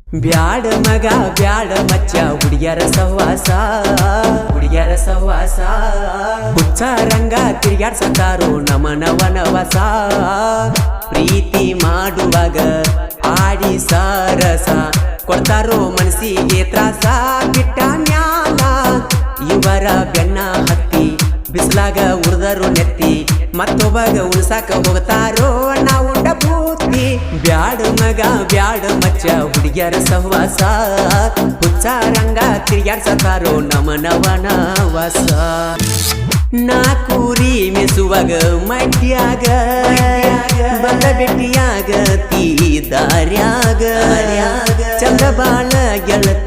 ಬ್ಯಾಡ ಮಗ ಬ್ಯಾಡ ಮಚ್ಚ ಹುಡುಗ್ಯಾರ ಸಹವಾಸ ಹುಚ್ಚ ರಂಗ ತಿರ್ಗಾಡ್ಸತಾರೋ ನಮನವನವಸ ಪ್ರೀತಿ ಮಾಡುವಾಗ ಆಡಿ ಸಾರಸ ಕೊಡ್ತಾರೋ ಮನಸ್ಸಿಗೆ ತ್ರಾಸ ಬಿಟ್ಟ ಮ್ಯಾಲ ಇವರ ಬೆನ್ನ ಹತ್ತಿ ಬಿಸ್ಲಾಗ ಉರ್ದರು ನೆತ್ತಿ ಮತ್ತೊಬ್ಬಗ ಉಳ್ಸಾಕ ಹೋಗ್ತಾರೋ ನಾವು ಬೂತಿ ಬ್ಯಾಡ ಮಗ ಬ್ಯಾಡ ಮಚ್ಚ ಹುಡುಗ್ಯಾರ ಸಹವಾಸ ಹುಚ್ಚ ರಂಗ ತಿರ್ಗಾಡ್ಸತಾರೋ ನಮನವನವಸ ನಾ ಕೂರಿ ಮೆಸುವಾಗ ಮಡ್ಯಾಗ ಬಂದ ಬೆಟ್ಟಿಯಾಗ ತೀ ದಾರ್ಯಾಗ ಚಂದ ಬಾಳ ಗೆಳತಿ